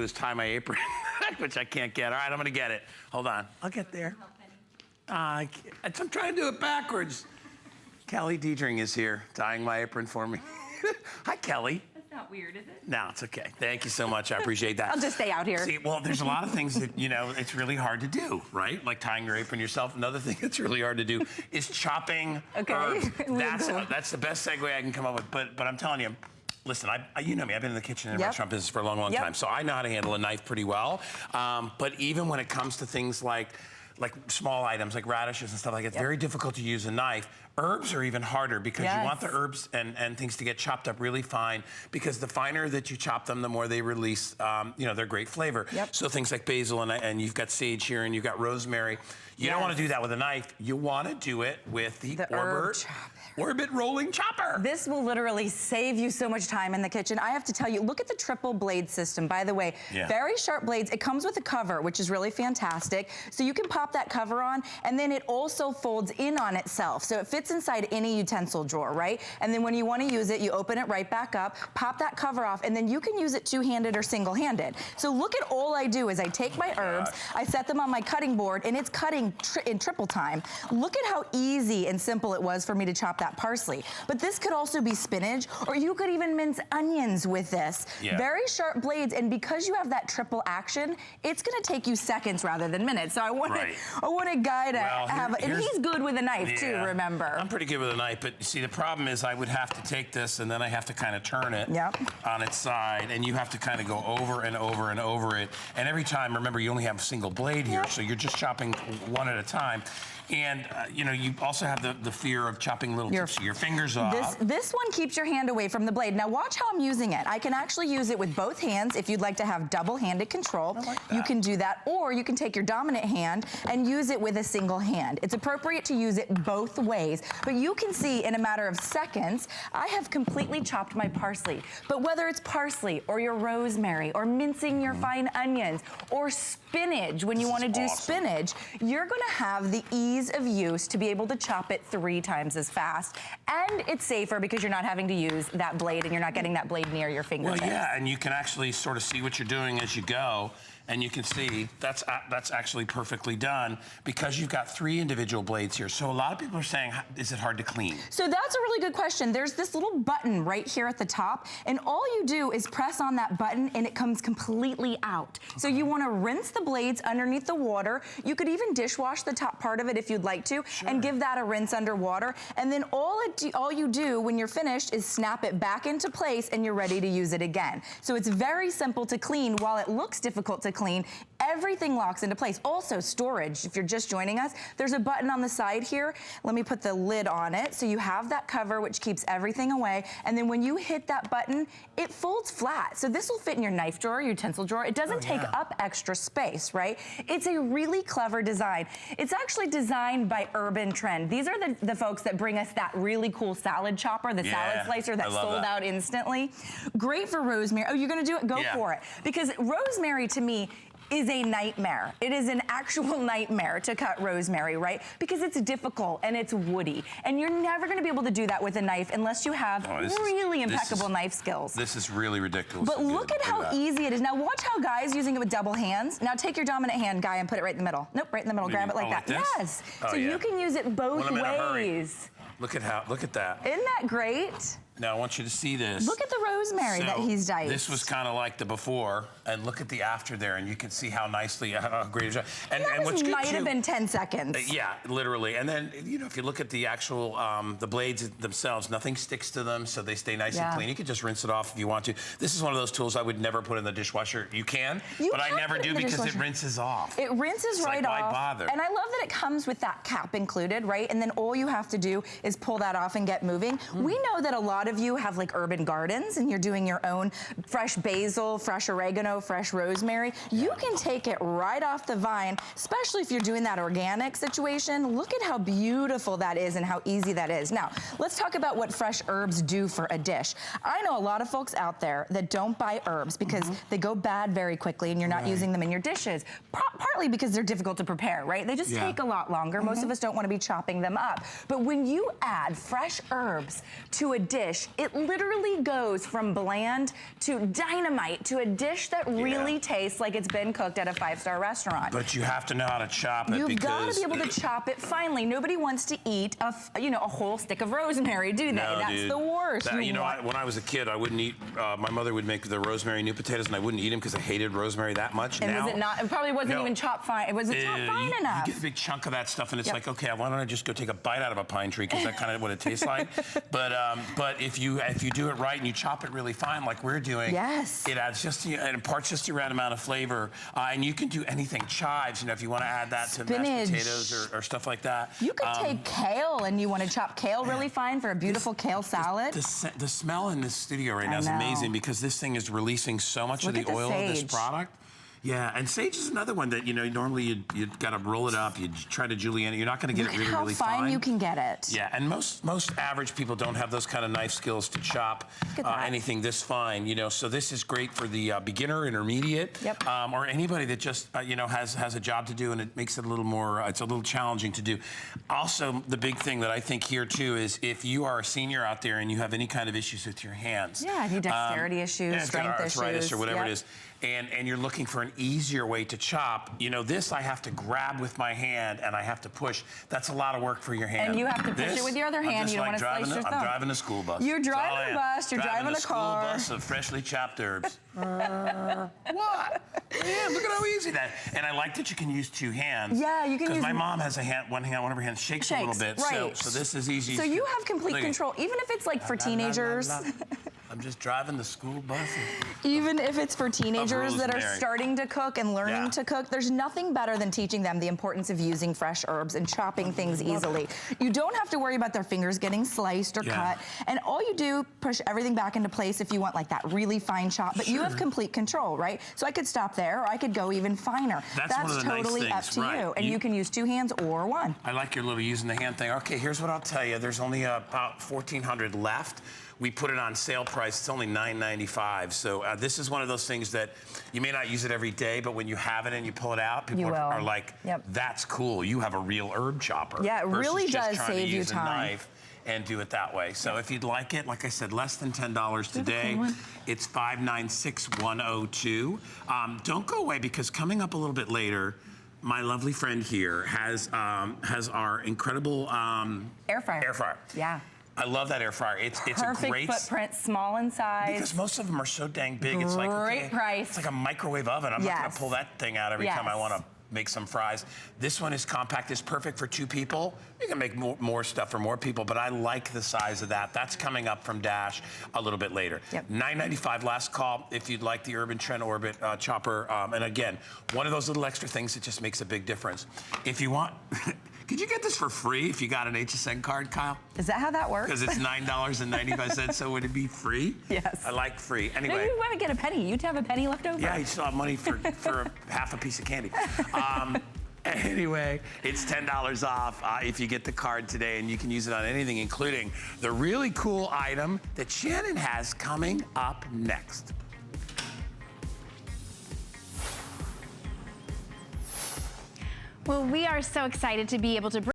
is tie my apron, which I can't get. All right, I'm gonna get it. Hold on, I'll get there. I'm trying to do it backwards. Kelly Diedring is here, tying my apron for me. Hi, Kelly. That's not weird, is it? No, it's okay. Thank you so much. I appreciate that. I'll just stay out here. See, well, there's a lot of things that, it's really hard to do, right? Like tying your apron yourself. Another thing that's really hard to do is chopping herbs. That's the best segue I can come up with. But I'm telling you, listen, you know me, I've been in the kitchen and restaurant business for a long time, so I know how to handle a knife pretty well. But even when it comes to things like small items like radishes and stuff like that, it's very difficult to use a knife. Herbs are even harder because you want the herbs and things to get chopped up really fine, because the finer that you chop them, the more they release, their great flavor. So things like basil and you've got sage here and you've got rosemary. You don't want to do that with a knife. You want to do it with the Orbit rolling chopper. This will literally save you so much time in the kitchen. I have to tell you, look at the triple blade system. By the way, very sharp blades. It comes with a cover, which is really fantastic. So you can pop that cover on, and then it also folds in on itself. So it fits inside any utensil drawer, right? And then when you want to use it, you open it right back up, pop that cover off, and then you can use it two-handed or single-handed. So look at all I do is I take my herbs, I set them on my cutting board, and it's cutting in triple time. Look at how easy and simple it was for me to chop that parsley. But this could also be spinach, or you could even mince onions with this. Very sharp blades, and because you have that triple action, it's gonna take you seconds rather than minutes. So I want a guy to have, and he's good with a knife too, remember. I'm pretty good with a knife, but see, the problem is I would have to take this and then I have to kind of turn it on its side, and you have to kind of go over and over and over it. And every time, remember, you only have a single blade here, so you're just chopping one at a time. And, you also have the fear of chopping little tips of your fingers off. This one keeps your hand away from the blade. Now watch how I'm using it. I can actually use it with both hands if you'd like to have double-handed control. You can do that, or you can take your dominant hand and use it with a single hand. It's appropriate to use it both ways, but you can see in a matter of seconds, I have completely chopped my parsley. But whether it's parsley or your rosemary or mincing your fine onions or spinach, when you want to do spinach, you're going to have the ease of use to be able to chop it 3 times as fast, and it's safer because you're not having to use that blade and you're not getting that blade near your fingertips. Well, yeah, and you can actually sort of see what you're doing as you go. And you can see that's actually perfectly done because you've got 3 individual blades here. So a lot of people are saying, is it hard to clean? So that's a really good question. There's this little button right here at the top, and all you do is press on that button and it comes completely out. So you want to rinse the blades underneath the water. You could even dishwash the top part of it if you'd like to, and give that a rinse under water. And then all you do when you're finished is snap it back into place and you're ready to use it again. So it's very simple to clean. While it looks difficult to clean, everything locks into place. Also, storage, if you're just joining us, there's a button on the side here. Let me put the lid on it. So you have that cover, which keeps everything away. And then when you hit that button, it folds flat. So this will fit in your knife drawer, utensil drawer. It doesn't take up extra space, right? It's a really clever design. It's actually designed by UrbanTrend. These are the folks that bring us that really cool salad chopper, the salad slicer that sold out instantly. Great for rosemary. Oh, you're gonna do it? Go for it. Because rosemary, to me, is a nightmare. It is an actual nightmare to cut rosemary, right? Because it's difficult and it's woody. And you're never gonna be able to do that with a knife unless you have really impeccable knife skills. This is really ridiculous. But look at how easy it is. Now watch how Guy's using it with double hands. Now take your dominant hand, Guy, and put it right in the middle. Nope, right in the middle, grab it like that. Yes. So you can use it both ways. Look at that. Isn't that great? Now I want you to see this. Look at the rosemary that he's diced. This was kind of like the before, and look at the after there, and you can see how nicely, how great it is. And what's good might have been 10 seconds. Yeah, literally. And then, if you look at the actual, the blades themselves, nothing sticks to them, so they stay nice and clean. You can just rinse it off if you want to. This is one of those tools I would never put in the dishwasher. You can, but I never do because it rinses off. It rinses right off. Why bother? And I love that it comes with that cap included, right? And then all you have to do is pull that off and get moving. We know that a lot of you have like urban gardens and you're doing your own fresh basil, fresh oregano, fresh rosemary. You can take it right off the vine, especially if you're doing that organic situation. Look at how beautiful that is and how easy that is. Now, let's talk about what fresh herbs do for a dish. I know a lot of folks out there that don't buy herbs because they go bad very quickly and you're not using them in your dishes, partly because they're difficult to prepare, right? They just take a lot longer. Most of us don't want to be chopping them up. But when you add fresh herbs to a dish, dish. It literally goes from bland to dynamite to a dish that really tastes like it's been cooked at a 5-star restaurant. But you have to know how to chop it. You've got to be able to chop it finely. Nobody wants to eat a whole stick of rosemary, do they? No, That's dude. the worst. When I was a kid, I wouldn't eat. My mother would make the rosemary new potatoes, and I wouldn't eat them because I hated rosemary that much. And now, was it not? It probably wasn't even chopped fine. It wasn't chopped fine enough. You get a big chunk of that stuff, and it's like, okay, why don't I just go take a bite out of a pine tree because that's kind of what it tastes like. But if you do it right and you chop it really fine, like we're doing, it adds it imparts just the right amount of flavor. And you can do anything, chives. If you want to add that to mashed potatoes or stuff like that. You could take kale and you want to chop kale really fine for a beautiful kale salad. The smell in this studio right now is amazing because this thing is releasing so much of the oil of this product. Yeah, and sage is another one that, normally you'd got to roll it up, you'd try to julienne it. You're not going to get it really fine. Look how fine you can get it. Yeah, and most average people don't have those kind of knife skills to chop anything this fine, so this is great for the beginner, intermediate, or anybody that just, has a job to do, and it makes it a little more, it's a little challenging to do. Also, the big thing that I think here, too, is if you are a senior out there and you have any kind of issues with your hands. Yeah, any dexterity issues, strength arthritis issues. Or whatever it is. And you're looking for an easier way to chop, this I have to grab with my hand and I have to push. That's a lot of work for your hand. And you have to push it with your other hand. You don't want to slice your thumb. I'm driving a school bus. You're driving a bus. You're driving a car. School bus of freshly chopped herbs. What? Yeah, look at how easy that. And I like that you can use two hands. Yeah, you can use. Because my mom has one of her hands shakes a little bit. Right. So this is easy. So you have complete control, even if it's like for teenagers. I'm just driving the school bus. Even if it's for teenagers that are starting to cook and learning to cook, there's nothing better than teaching them the importance of using fresh herbs and chopping things easily. You don't have to worry about their fingers getting sliced or cut. And all you do, push everything back into place if you want like that really fine chop. But you have complete control, right? So I could stop there or I could go even finer. That's totally up to you. And you can use two hands or one. I like your little using the hand thing. Okay, here's what I'll tell you. There's only about 1,400 left. We put it on sale price. It's only $9.95. So this is one of those things that you may not use it every day, but when you have it and you pull it out, people are like, that's cool. You have a real herb chopper. Yeah, it really does save you time. A knife and do it that way. So if you'd like it, like I said, less than $10 today. It's $596,102. Don't go away because coming up a little bit later, my lovely friend here has our incredible air fryer. Yeah. I love that air fryer. It's a great footprint, small in size. Because most of them are so dang big. It's like great price. It's like a microwave oven. I'm not going to pull that thing out every time I want to make some fries. This one is compact. It's perfect for 2 people. You can make more stuff for more people, but I like the size of that. That's coming up from Dash a little bit later. $9.95 last call if you'd like the UrbanTrend Orbit chopper. And again, one of those little extra things that just makes a big difference. If you want... Could you get this for free if you got an HSN card, Kyle? Is that how that works? Because it's $9.95, so would it be free? Yes. I like free. Anyway. No, you want to get a penny. You'd have a penny left over. Yeah, you still have money for half a piece of candy. Anyway, it's $10 off if you get the card today, and you can use it on anything, including the really cool item that Shannon has coming up next. Well, we are so excited to be able to bring